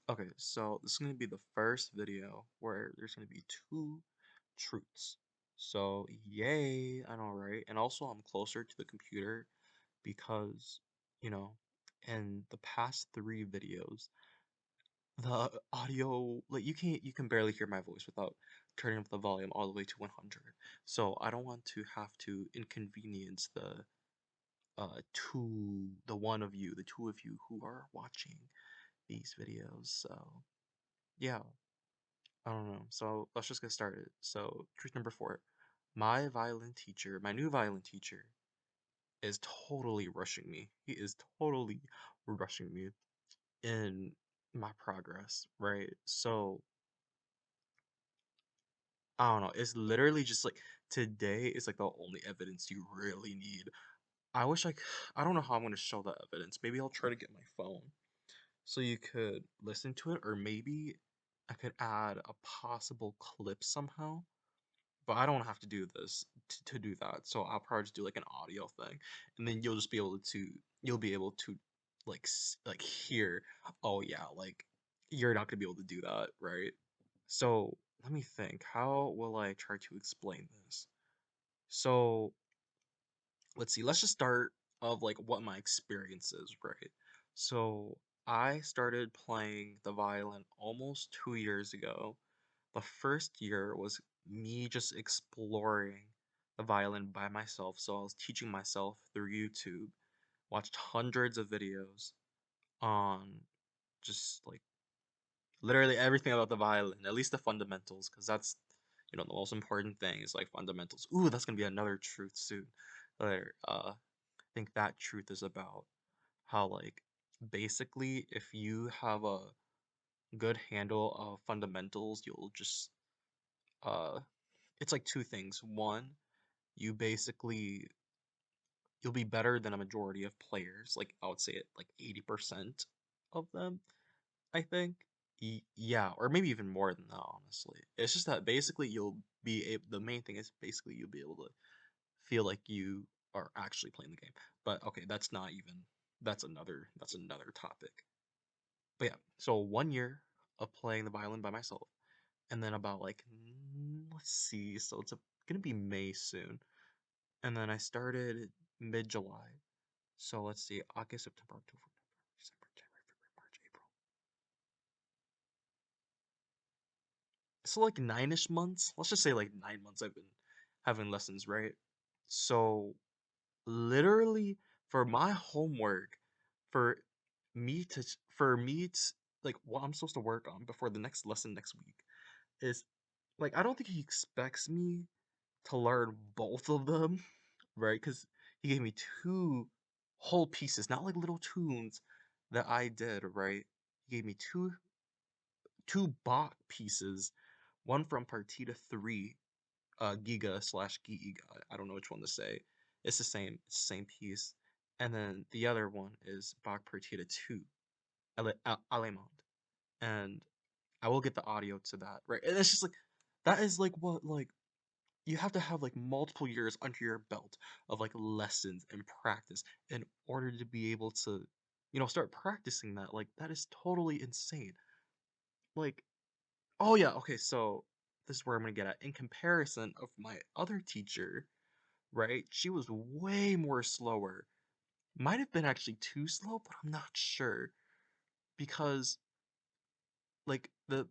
Okay, so this is going to be the first video where there's going to be two truths. So, yay, I know, right? And also, I'm closer to the computer because, you know, in the past three videos, the audio, like you can barely hear my voice without turning up the volume all the way to 100. So, I don't want to have to inconvenience the two of you who are watching these videos. So, yeah. I don't know. So let's just get started. So, truth number four. My new violin teacher, is totally rushing me. He is totally rushing me in my progress, right? So, I don't know. It's literally just like today is like the only evidence you really need. I wish I don't know how I'm going to show that evidence. Maybe I'll try to get my phone so you could listen to it, or maybe I could add a possible clip somehow. But I don't have to do this to do that. So I'll probably just do like an audio thing, and then you'll be able to like hear. Oh yeah, like you're not gonna be able to do that, right? So let me think. How will I try to explain this? So let's see. Let's just start of like what my experience is, right? So I started playing the violin almost 2 years ago. The first year was me just exploring the violin by myself. So I was teaching myself through YouTube, watched hundreds of videos on just like literally everything about the violin, at least the fundamentals, because that's the most important thing is like fundamentals. Ooh, that's gonna be another truth soon. Where I think that truth is about how like basically if you have a good handle of fundamentals, you'll just uh it's like two things. One, you basically you'll be better than a majority of players. Like I would say it like 80% of them, I think. Yeah, or maybe even more than that, honestly. It's just that basically you'll be able, the main thing is basically you'll be able to feel like you are actually playing the game. But okay, that's another topic. But yeah, so 1 year of playing the violin by myself, and then about like let's see, so gonna be May soon. And then I started mid-July. So let's see, August, September, October, November, December, January, February, March, April. So like 9-ish months. Let's just say like 9 months I've been having lessons, right? So literally for my homework, for for me to like what I'm supposed to work on before the next lesson next week is like I don't think he expects me to learn both of them, right? Because he gave me two whole pieces, not like little tunes that I did, right? He gave me two Bach pieces, one from Partita 3, Giga slash Giga. I don't know which one to say. It's the same piece. And then the other one is Bach Partita 2, Allemande. And I will get the audio to that, right? And it's just like that is like what like you have to have like multiple years under your belt of like lessons and practice in order to be able to start practicing that. Like that is totally insane. Like, oh yeah, okay, so this is where I'm gonna get at. In comparison of my other teacher, right, she was way more slower. Might have been actually too slow, but I'm not sure because like the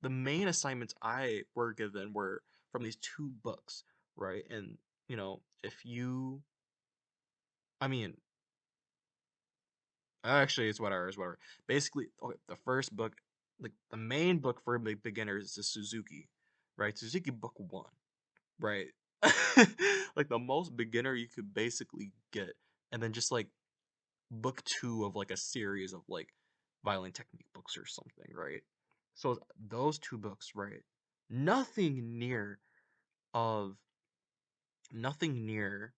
main assignments I were given were from these two books, right? And if you I mean, actually, it's whatever. Basically, okay, the first book, like the main book for beginners is the Suzuki, right? Suzuki book one, right? Like the most beginner you could basically get, and then just like book two of like a series of like violin technique books or something, right? So those two books, right? Nothing near of nothing near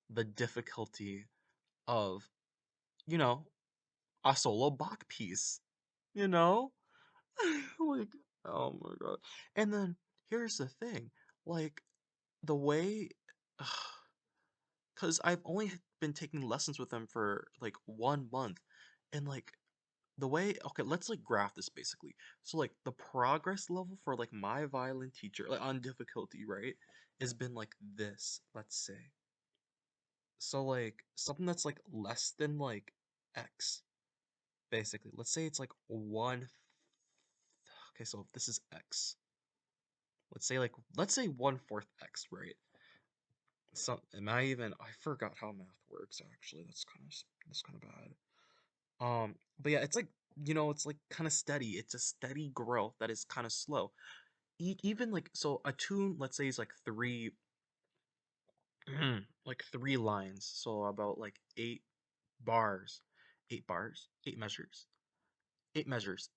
the difficulty of you know a solo Bach piece, you know? Like, oh my god. And then here's the thing, like the way cuz I've only been taking lessons with them for like 1 month and like the way, okay, let's like graph this basically. So like the progress level for like my violin teacher, like on difficulty, right, has been like this, let's say. So like something that's like less than like X, basically. Let's say it's like one. Okay, so if this is X, let's say 1/4 X, right? So am I even? I forgot how math works actually. That's kind of bad. But yeah, it's like it's like kind of steady. It's a steady growth that is kind of slow. Even like so, a tune, let's say, is like three, like 3 lines. So about like 8 bars, 8 bars, 8 measures, 8 measures.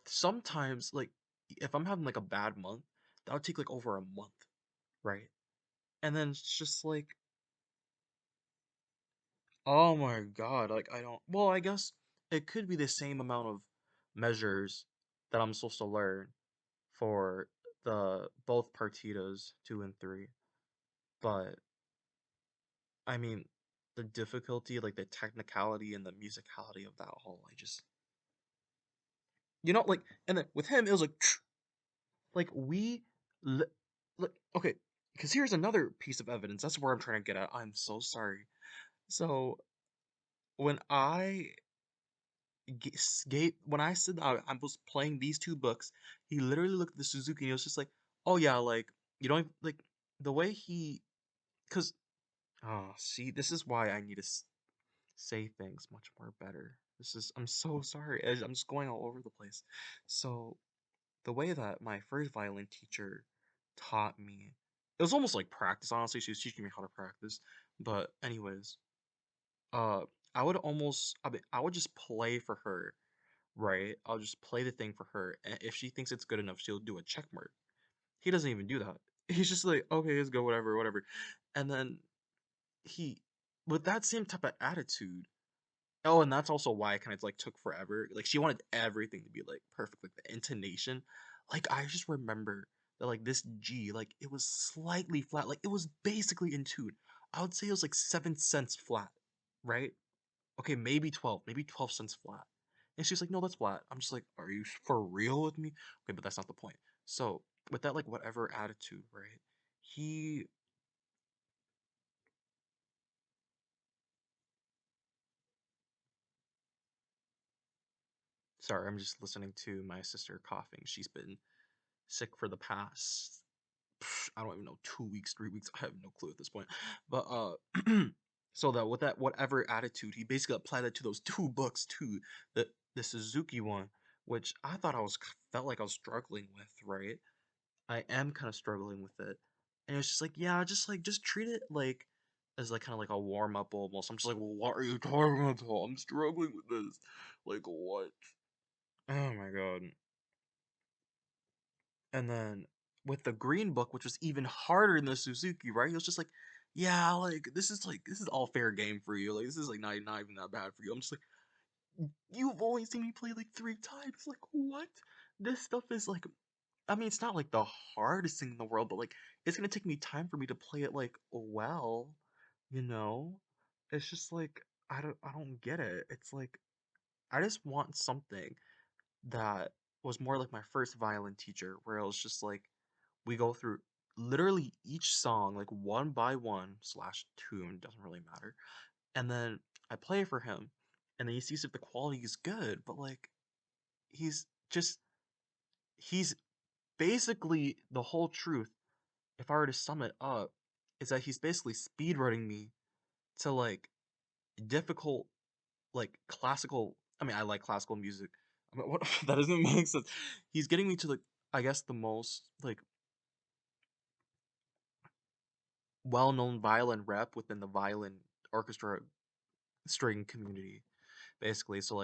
Sometimes, like, if I'm having like a bad month, that would take like over a month, right? And then it's just like, oh my God, like I don't. Well, I guess it could be the same amount of measures that I'm supposed to learn for the both partitas 2 and 3, but I mean, the difficulty, like the technicality and the musicality of that whole, I just, like, and then with him, it was like, like li- like, okay, because here's another piece of evidence. That's where I'm trying to get at. I'm so sorry. So when when I said I was playing these 2 books, he literally looked at the Suzuki and he was just like, "Oh yeah, like you don't like the way he, because oh, see, this is why I need to say things much more better. I'm so sorry. I'm just going all over the place. So, the way that my first violin teacher taught me, it was almost like practice, honestly. She was teaching me how to practice. But, anyways, uh, I would just play for her, right? I'll just play the thing for her. And if she thinks it's good enough, she'll do a check mark. He doesn't even do that. He's just like, okay, let's go, whatever, whatever. And then he, with that same type of attitude, oh, and that's also why it kind of like took forever. Like she wanted everything to be like perfect, like the intonation. Like I just remember that like this G, like it was slightly flat, like it was basically in tune. I would say it was like 7 cents flat, right? Okay, maybe 12 cents flat. And she's like, no, that's flat. I'm just like, are you for real with me? Okay, but that's not the point. So with that like whatever attitude, right? He Sorry, I'm just listening to my sister coughing. She's been sick for the past I don't even know 2 weeks, 3 weeks. I have no clue at this point. But so that with that whatever attitude, he basically applied that to those 2 books too. The Suzuki one, which I thought felt like I was struggling with. Right, I am kind of struggling with it, and it's just like yeah, just treat it like as like kind of like a warm up almost. I'm just like, well, what are you talking about? I'm struggling with this. Like what? Oh my god. And then with the Green Book, which was even harder than the Suzuki, right? He was just like, yeah, like this is all fair game for you. Like this is like not even that bad for you. I'm just like, you've only seen me play like 3 times. Like what? This stuff is like, I mean, it's not like the hardest thing in the world, but like it's gonna take me time for me to play it like well, you know? It's just like I don't get it. It's like I just want something that was more like my first violin teacher, where it was just like we go through literally each song like one by one slash tune, doesn't really matter, and then I play for him, and then he sees if the quality is good. But like he's just he's basically the whole truth. If I were to sum it up, is that he's basically speedrunning me to like difficult like classical. I mean, I like classical music. I mean, what that doesn't make sense. He's getting me to like I guess the most like well-known violin rep within the violin orchestra string community, basically. So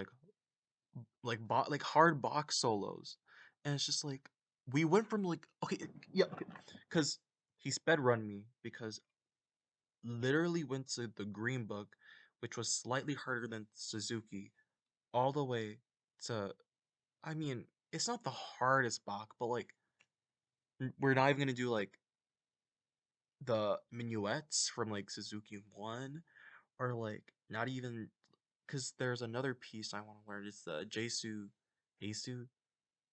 like hard box solos, and it's just like we went from like okay, yeah, because he sped run me because literally went to the Green Book, which was slightly harder than Suzuki, all the way to. I mean, it's not the hardest Bach, but like we're not even gonna do like the minuets from like Suzuki 1, or like not even because there's another piece I want to learn. It's the Jesu,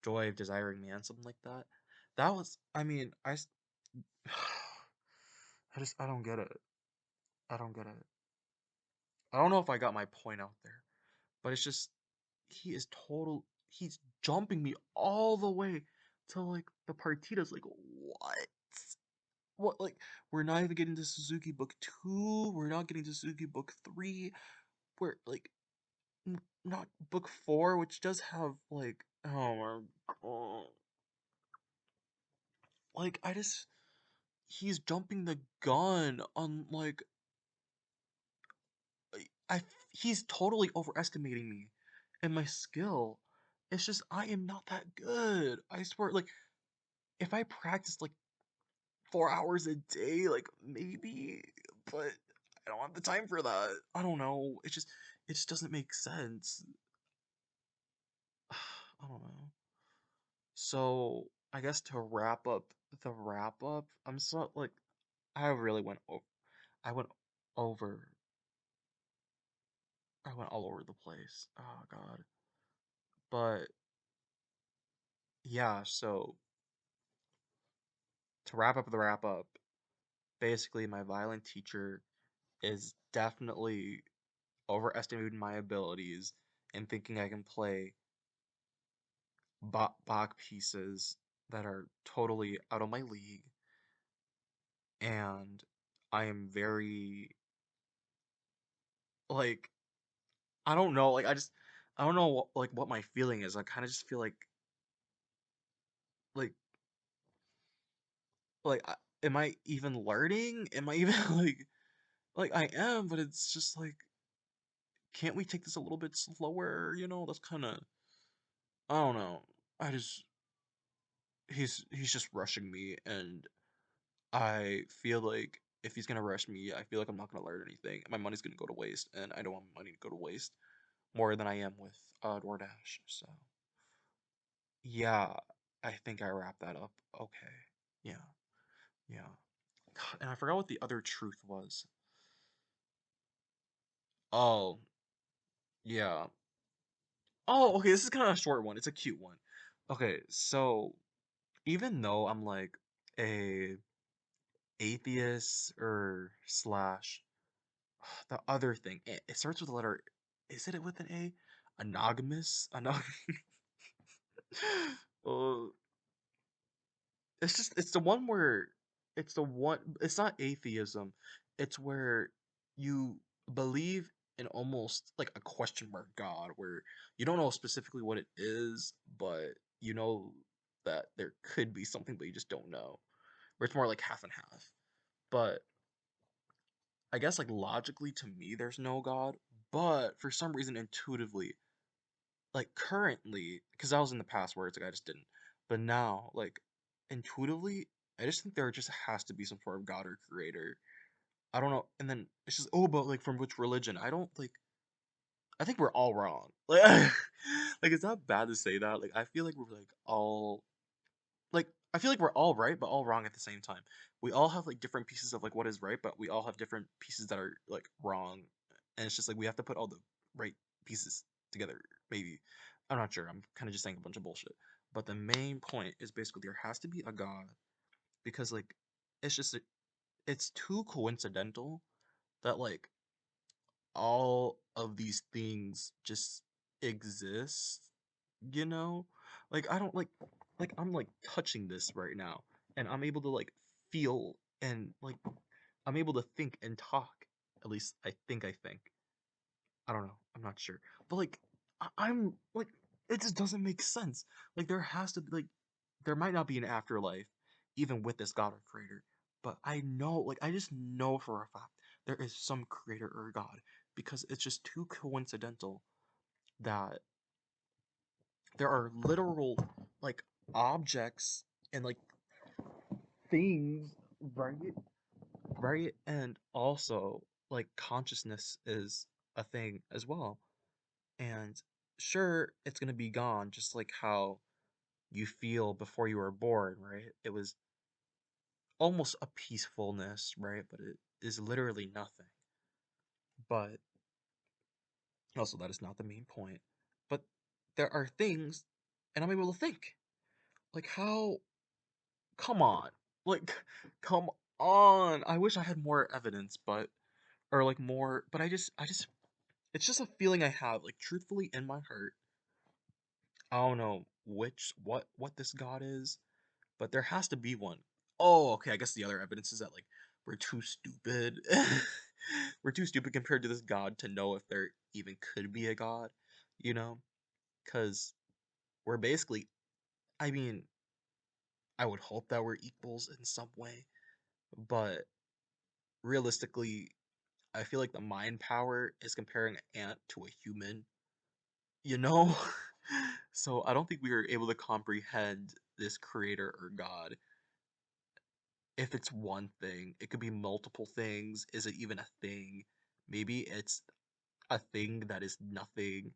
Joy of Desiring Man, something like that. That was, I mean, I don't get it. I don't get it. I don't know if I got my point out there, but it's just, he's jumping me all the way to like the partitas. Like, what? What, like, we're not even getting to Suzuki Book 2, we're not getting to Suzuki Book 3, we're like, not Book 4, which does have, like, oh my god. Like, he's jumping the gun on, like, I, he's totally overestimating me and my skill. It's just, I am not that good. I swear, like, if I practice, like, 4 hours a day, like, maybe, but I don't have the time for that. I don't know. It just doesn't make sense. I don't know. So, I guess to wrap up the wrap up, I'm so, like, I really I went over, I went all over the place. Oh God. But yeah, so to wrap up the wrap up, basically my violin teacher is definitely overestimating my abilities and thinking I can play Bach pieces that are totally out of my league, and I am very, like, I don't know, like, I don't know what my feeling is. I kind of just feel like am I even learning? Am I even like I am, but it's just like, can't we take this a little bit slower? That's kind of, I don't know. I just he's just rushing me, and I feel like if he's gonna rush me, I feel like I'm not gonna learn anything. My money's gonna go to waste, and I don't want my money to go to waste more than I am with DoorDash. So yeah, I think I wrapped that up. Okay. Yeah. Yeah. God, and I forgot what the other truth was. Oh, yeah. Oh, okay, this is kind of a short one. It's a cute one. Okay, so even though I'm like a atheist or slash the other thing, it starts with the letter. Is it with an A? Anogamous? Uh, it's the one where it's not atheism. It's where you believe in almost like a question mark God, where you don't know specifically what it is, but you know that there could be something, but you just don't know. Where it's more like half and half. But I guess like logically to me there's no God, but for some reason intuitively, like currently, because I was in the past where it's like I just didn't. But now, like intuitively, I just think there just has to be some sort of God or creator. I don't know. And then it's just, oh, but like from which religion? I don't like. I think we're all wrong. Like, like it's not bad to say that. Like I feel like we're like all like I feel like we're all right, but all wrong at the same time. We all have like different pieces of like what is right, but we all have different pieces that are like wrong. And it's just like we have to put all the right pieces together, maybe. I'm not sure. I'm kind of just saying a bunch of bullshit. But the main point is basically there has to be a God, because like it's just it's too coincidental that like all of these things just exist, you know? Like I don't like I'm like touching this right now, and I'm able to like feel, and like I'm able to think and talk. At least I think. I don't know. I'm not sure. But like I'm like, it just doesn't make sense. Like there has to be like, there might not be an afterlife even with this God or creator, but I know, like I just know for a fact there is some creator or God, because it's just too coincidental that there are literal like objects and like things, right? Right? And also like consciousness is a thing as well. And sure, it's gonna be gone, just like how you feel before you were born, right? It was almost a peacefulness, right? But it is literally nothing. But Also, that is not the main point. But there are things, and I'm able to think. Like, how? Come on. Like, come on. I wish I had more evidence, but, or like more, but it's just a feeling I have. Like, truthfully, in my heart, I don't know what this God is, but there has to be one. Oh, okay. I guess the other evidence is that like we're too stupid. We're too stupid compared to this God to know if there even could be a God, you know? Because we're basically, I mean, I would hope that we're equals in some way, but realistically, I feel like the mind power is comparing an ant to a human, you know? So I don't think we are able to comprehend this creator or God. If it's one thing, it could be multiple things. Is it even a thing? Maybe it's a thing that is nothing,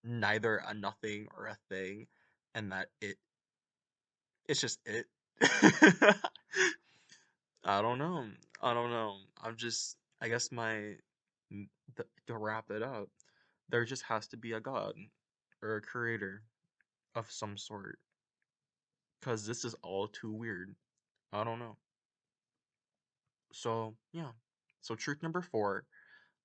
neither a nothing or a thing, and that it's just it. I don't know. I don't know. I guess to wrap it up, there just has to be a God or a creator of some sort. Because this is all too weird. I don't know. So, yeah. So, truth number four,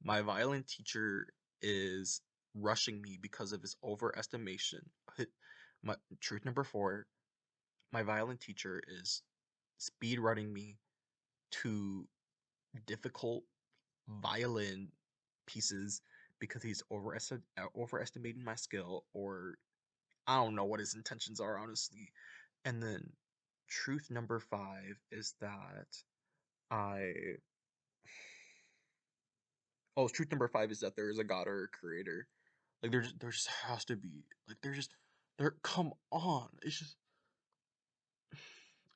my violin teacher is rushing me because of his overestimation. My truth number four, my violin teacher is speed running me to difficult violin pieces because he's overestimating my skill, or I don't know what his intentions are, honestly. And then truth number five is that I truth number five is that there is a God or a creator. Like there just has to be. Like there come on. It's just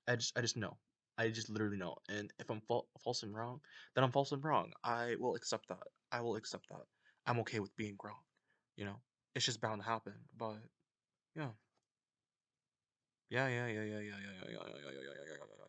I just know. I just literally know. And if I'm false and wrong, then I'm false and wrong. I will accept that. I will accept that. I'm okay with being wrong. You know, it's just bound to happen. But yeah, yeah, yeah, yeah, yeah, yeah, yeah, yeah, yeah, yeah, yeah, yeah, yeah, yeah, yeah, yeah, yeah, yeah.